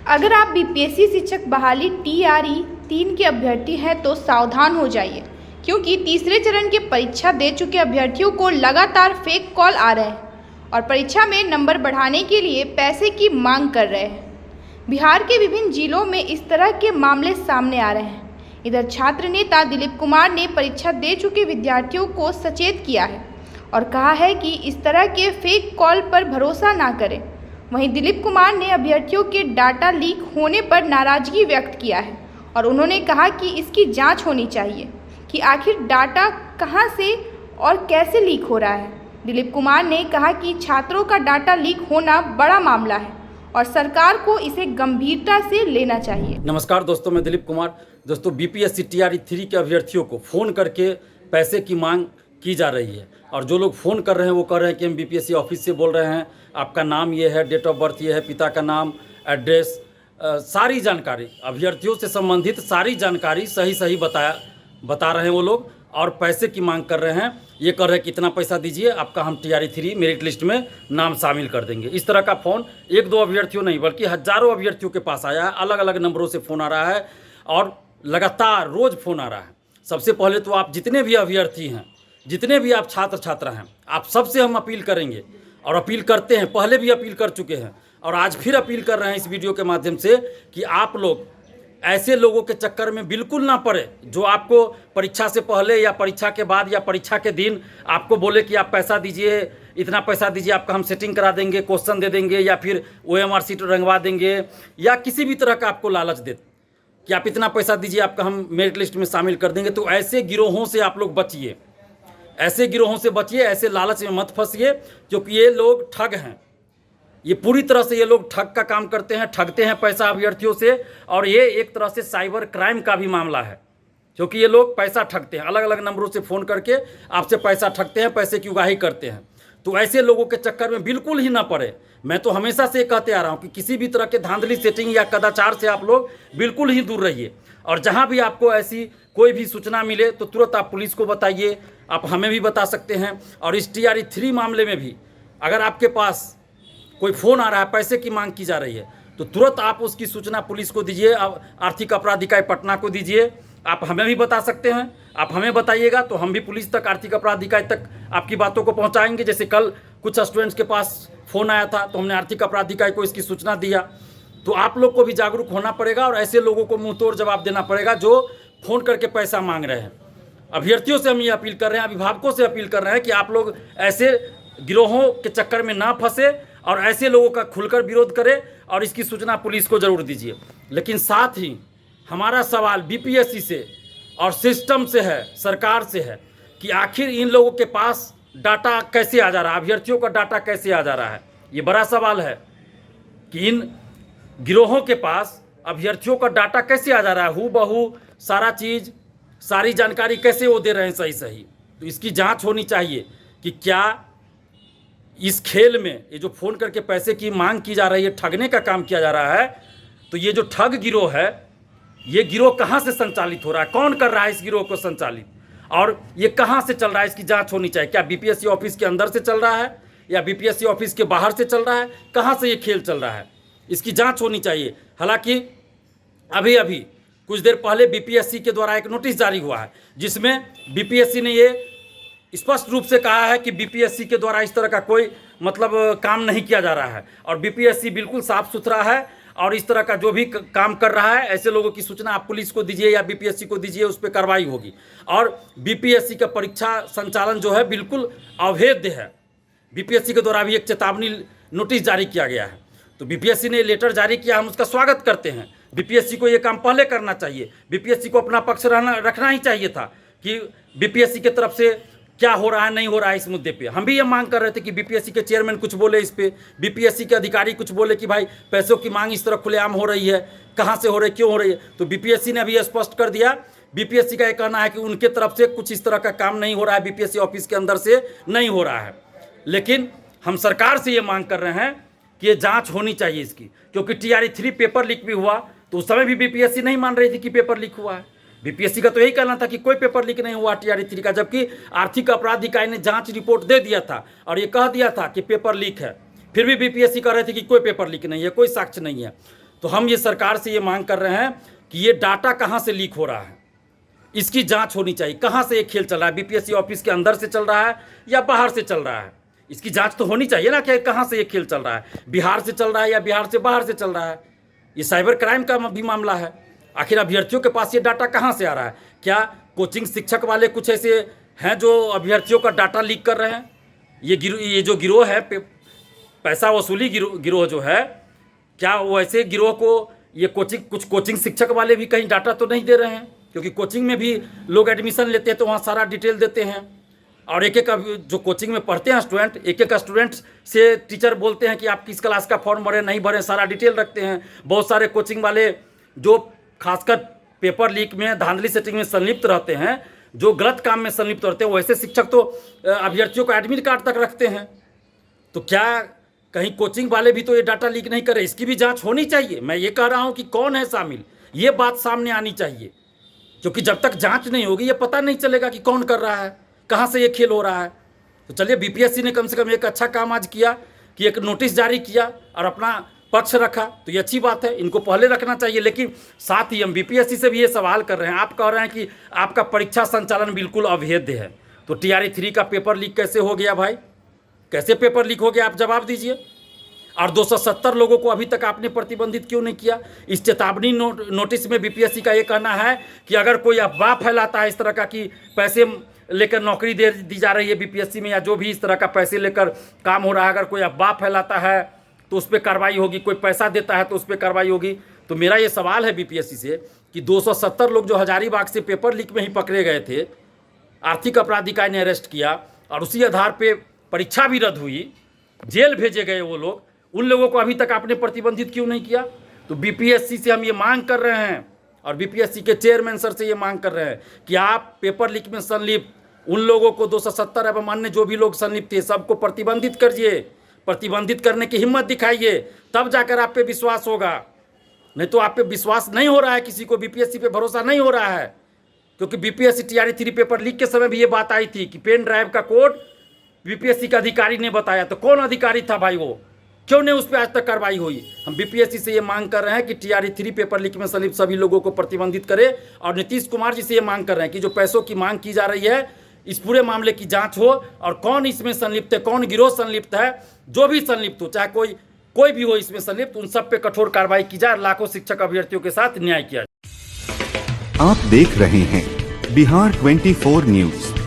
अगर आप बीपीएससी शिक्षक बहाली टीआरई 3 के अभ्यर्थी हैं तो सावधान हो जाइए, क्योंकि तीसरे चरण की परीक्षा दे चुके अभ्यर्थियों को लगातार फेक कॉल आ रहे हैं और परीक्षा में नंबर बढ़ाने के लिए पैसे की मांग कर रहे हैं। बिहार के विभिन्न जिलों में इस तरह के मामले सामने आ रहे हैं। इधर छात्र नेता दिलीप कुमार ने परीक्षा दे चुके विद्यार्थियों को सचेत किया है और कहा है कि इस तरह के फेक कॉल पर भरोसा ना करें। वहीं दिलीप कुमार ने अभ्यर्थियों के डाटा लीक होने पर नाराजगी व्यक्त किया है और उन्होंने कहा कि इसकी जांच होनी चाहिए कि आखिर डाटा कहां से और कैसे लीक हो रहा है। दिलीप कुमार ने कहा कि छात्रों का डाटा लीक होना बड़ा मामला है और सरकार को इसे गंभीरता से लेना चाहिए। नमस्कार दोस्तों, मैं दिलीप कुमार। दोस्तों, बीपीएससी टीआरई 3 के अभ्यर्थियों को फ़ोन करके पैसे की मांग की जा रही है और जो लोग फ़ोन कर रहे हैं वो कह रहे हैं कि हम बीपीएससी ऑफिस से बोल रहे हैं, आपका नाम ये है, डेट ऑफ बर्थ ये है, पिता का नाम, एड्रेस, सारी जानकारी, अभ्यर्थियों से संबंधित सारी जानकारी सही बता रहे हैं वो लोग और पैसे की मांग कर रहे हैं। ये कह रहे हैं कि इतना पैसा दीजिए, आपका हम टीआरई 3 मेरिट लिस्ट में नाम शामिल कर देंगे। इस तरह का फ़ोन एक दो अभ्यर्थियों नहीं बल्कि हज़ारों अभ्यर्थियों के पास आया है। अलग अलग नंबरों से फ़ोन आ रहा है और लगातार रोज़ फ़ोन आ रहा है। सबसे पहले तो आप जितने भी अभ्यर्थी हैं, जितने भी आप छात्र छात्रा हैं, आप सबसे हम अपील करेंगे और अपील करते हैं, पहले भी अपील कर चुके हैं और आज फिर अपील कर रहे हैं इस वीडियो के माध्यम से कि आप लोग ऐसे लोगों के चक्कर में बिल्कुल ना पड़े जो आपको परीक्षा से पहले या परीक्षा के बाद या परीक्षा के दिन आपको बोले कि आप पैसा दीजिए, इतना पैसा दीजिए, आपका हम सेटिंग करा देंगे, क्वेश्चन दे देंगे या फिर OMR सीट रंगवा देंगे या किसी भी तरह का आपको लालच दे कि आप इतना पैसा दीजिए, आपका हम मेरिट लिस्ट में शामिल कर देंगे। तो ऐसे गिरोहों से आप लोग बचिए, ऐसे गिरोहों से बचिए, ऐसे लालच में मत फंसिए, क्योंकि ये लोग ठग हैं। ये पूरी तरह से ये लोग ठग का काम करते हैं, ठगते हैं पैसा अभ्यर्थियों से और ये एक तरह से साइबर क्राइम का भी मामला है, क्योंकि ये लोग पैसा ठगते हैं, अलग अलग नंबरों से फ़ोन करके आपसे पैसा ठगते हैं, पैसे की उगाही करते हैं। तो ऐसे लोगों के चक्कर में बिल्कुल ही ना पड़े। मैं तो हमेशा से कहते आ रहा हूँ कि किसी भी तरह के धांधली सेटिंग या कदाचार से आप लोग बिल्कुल ही दूर रहिए और जहाँ भी आपको ऐसी कोई भी सूचना मिले तो तुरंत आप पुलिस को बताइए, आप हमें भी बता सकते हैं। और इस टीआरई 3 मामले में भी अगर आपके पास कोई फ़ोन आ रहा है, पैसे की मांग की जा रही है, तो तुरंत आप उसकी सूचना पुलिस को दीजिए, आर्थिक अपराध इकाई पटना को दीजिए। आप हमें भी बता सकते हैं, आप हमें बताइएगा तो हम भी पुलिस तक, आर्थिक अपराध इकाई तक आपकी बातों को पहुंचाएंगे। जैसे कल कुछ स्टूडेंट्स के पास फ़ोन आया था तो हमने आर्थिक अपराध इकाई को इसकी सूचना दिया। तो आप लोग को भी जागरूक होना पड़ेगा और ऐसे लोगों को मुँह तोड़ जवाब देना पड़ेगा जो फ़ोन करके पैसा मांग रहे हैं। अभ्यर्थियों से हम ये अपील कर रहे हैं, अभिभावकों से अपील कर रहे हैं कि आप लोग ऐसे गिरोहों के चक्कर में ना फंसे और ऐसे लोगों का खुलकर विरोध करें और इसकी सूचना पुलिस को ज़रूर दीजिए। लेकिन साथ ही हमारा सवाल बीपीएससी से और सिस्टम से है, सरकार से है कि आखिर इन लोगों के पास डाटा कैसे आ जा रहा है, अभ्यर्थियों का डाटा कैसे आ जा रहा है। ये बड़ा सवाल है कि इन गिरोहों के पास अभ्यर्थियों का डाटा कैसे आ जा रहा है, हूबहू सारा चीज़, सारी जानकारी कैसे वो दे रहे हैं सही। तो इसकी जांच होनी चाहिए कि क्या इस खेल में ये जो फ़ोन करके पैसे की मांग की जा रही है, ठगने का काम किया जा रहा है, तो ये जो ठग गिरोह है, ये गिरोह कहाँ से संचालित हो रहा है, कौन कर रहा है इस गिरोह को संचालित और ये कहाँ से चल रहा है, इसकी जांच होनी चाहिए। क्या बीपीएससी ऑफिस के अंदर से चल रहा है या बीपीएससी ऑफिस के बाहर से चल रहा है, कहाँ से ये खेल चल रहा है, इसकी जाँच होनी चाहिए। हालाँकि अभी कुछ देर पहले बीपीएससी के द्वारा एक नोटिस जारी हुआ है जिसमें बीपीएससी ने ये स्पष्ट रूप से कहा है कि बीपीएससी के द्वारा इस तरह का कोई काम नहीं किया जा रहा है और बीपीएससी बिल्कुल साफ सुथरा है और इस तरह का जो भी काम कर रहा है, ऐसे लोगों की सूचना आप पुलिस को दीजिए या बीपीएससी को दीजिए, उस पर कार्रवाई होगी। और बीपीएससी का परीक्षा संचालन जो है बिल्कुल अवैध है। बीपीएससी के द्वारा भी एक चेतावनी नोटिस जारी किया गया है। तो बीपीएससी ने लेटर जारी किया, हम उसका स्वागत करते हैं। बीपीएससी को ये काम पहले करना चाहिए, बीपीएससी को अपना पक्ष रखना ही चाहिए था कि बीपीएससी की तरफ से क्या हो रहा है, नहीं हो रहा है इस मुद्दे पे। हम भी ये मांग कर रहे थे कि बीपीएससी के चेयरमैन कुछ बोले इस पे, बीपीएससी के अधिकारी कुछ बोले कि भाई पैसों की मांग इस तरह खुलेआम हो रही है, कहाँ से हो रही है, क्यों हो रही है। तो बीपीएससी ने अभी ये स्पष्ट कर दिया, बीपीएससी का ये कहना है कि उनके तरफ से कुछ इस तरह का काम नहीं हो रहा है, बीपीएससी ऑफिस के अंदर से नहीं हो रहा है। लेकिन हम सरकार से ये मांग कर रहे हैं कि ये जाँच होनी चाहिए इसकी, क्योंकि टीआरई 3 पेपर लीक भी हुआ तो उस समय भी बीपीएससी नहीं मान रही थी कि पेपर लीक हुआ है। बीपीएससी का तो यही कहना था कि कोई पेपर लीक नहीं हुआ टीआरई 3 का, जबकि आर्थिक अपराध इकाई ने जांच रिपोर्ट दे दिया था और ये कह दिया था कि पेपर लीक है। फिर भी बीपीएससी कह रहे थे कि कोई पेपर लीक नहीं है, कोई साक्ष्य नहीं है। तो हम ये सरकार से ये मांग कर रहे हैं कि ये डाटा कहाँ से लीक हो रहा है, इसकी जांच होनी चाहिए। कहाँ से ये खेल चल रहा है, बीपीएससी ऑफिस के अंदर से चल रहा है या बाहर से चल रहा है, इसकी जांच तो होनी चाहिए ना कि कहाँ से ये खेल चल रहा है, बिहार से चल रहा है या बिहार से बाहर से चल रहा है। ये साइबर क्राइम का भी मामला है। आखिर अभ्यर्थियों के पास ये डाटा कहाँ से आ रहा है? क्या कोचिंग शिक्षक वाले कुछ ऐसे हैं जो अभ्यर्थियों का डाटा लीक कर रहे हैं? ये जो गिरोह है, पैसा वसूली गिरोह जो है, क्या वो ऐसे गिरोह को ये कुछ कोचिंग शिक्षक वाले भी कहीं डाटा तो नहीं दे रहे हैं? क्योंकि कोचिंग में भी लोग एडमिशन लेते हैं तो वहाँ सारा डिटेल देते हैं, और एक एक जो कोचिंग में पढ़ते हैं स्टूडेंट, एक एक स्टूडेंट से टीचर बोलते हैं कि आप किस क्लास का फॉर्म भरें नहीं भरें, सारा डिटेल रखते हैं। बहुत सारे कोचिंग वाले जो खासकर पेपर लीक में, धांधली सेटिंग में संलिप्त रहते हैं, जो गलत काम में संलिप्त रहते हैं, वैसे शिक्षक तो अभ्यर्थियों का एडमिट कार्ड तक रखते हैं। तो क्या कहीं कोचिंग वाले भी तो ये डाटा लीक नहीं कर रहे? इसकी भी जांच होनी चाहिए। मैं ये कह रहा हूँ कि कौन है शामिल, ये बात सामने आनी चाहिए, क्योंकि जब तक जांच नहीं होगी ये पता नहीं चलेगा कि कौन कर रहा है, कहाँ से ये खेल हो रहा है। तो चलिए, बीपीएससी ने कम से कम एक अच्छा काम आज किया कि एक नोटिस जारी किया और अपना पक्ष रखा, तो ये अच्छी बात है, इनको पहले रखना चाहिए। लेकिन साथ ही हम बीपीएससी से भी ये सवाल कर रहे हैं, आप कह रहे हैं कि आपका परीक्षा संचालन बिल्कुल अवैध है, तो TRE 3 का पेपर लीक कैसे हो गया भाई? कैसे पेपर लीक हो गया, आप जवाब दीजिए। और 270 लोगों को अभी तक आपने प्रतिबंधित क्यों नहीं किया? इस चेतावनी नोटिस में बीपीएससी का ये कहना है कि अगर कोई अफवाह फैलाता है इस तरह का कि पैसे लेकर नौकरी दे दी जा रही है बीपीएससी में, या जो भी इस तरह का पैसे लेकर काम हो रहा है, अगर कोई अफवाह फैलाता है तो उस पर कार्रवाई होगी, कोई पैसा देता है तो उस पर कार्रवाई होगी। तो मेरा ये सवाल है बीपीएससी से कि 270 लोग जो हजारीबाग से पेपर लीक में ही पकड़े गए थे, आर्थिक अपराध इकाई ने अरेस्ट किया और उसी आधार पर परीक्षा भी रद्द हुई, जेल भेजे गए वो लोग, उन लोगों को अभी तक आपने प्रतिबंधित क्यों नहीं किया? तो बीपीएससी से हम ये मांग कर रहे हैं और बीपीएससी के चेयरमैन सर से ये मांग कर रहे हैं कि आप पेपर लीक में संलिप्त उन लोगों को 270 एवं अन्य जो भी लोग संलिप्त थे सबको प्रतिबंधित करिए, प्रतिबंधित करने की हिम्मत दिखाइए, तब जाकर आप पे विश्वास होगा। नहीं तो आप पे विश्वास नहीं हो रहा है, किसी को बीपीएससी पे भरोसा नहीं हो रहा है। क्योंकि बीपीएससी TRE 3 पेपर लीक के समय भी ये बात आई थी कि पेन ड्राइव का कोड बीपीएससी का अधिकारी ने बताया, तो कौन अधिकारी था भाई वो? क्यों नहीं उस पर आज तक कार्रवाई हुई? हम बीपीएससी से ये मांग कर रहे हैं कि TRE 3 पेपर लीक में संलिप्त सभी लोगों को प्रतिबंधित करे, और नीतीश कुमार जी से ये मांग कर रहे हैं कि जो पैसों की मांग की जा रही है इस पूरे मामले की जांच हो, और कौन इसमें संलिप्त है, कौन गिरोह संलिप्त है, जो भी संलिप्त हो, चाहे कोई भी हो इसमें संलिप्त, उन सब पे कठोर कार्रवाई की जाए, लाखों शिक्षक अभ्यर्थियों के साथ न्याय किया जाए। आप देख रहे हैं बिहार 24 न्यूज।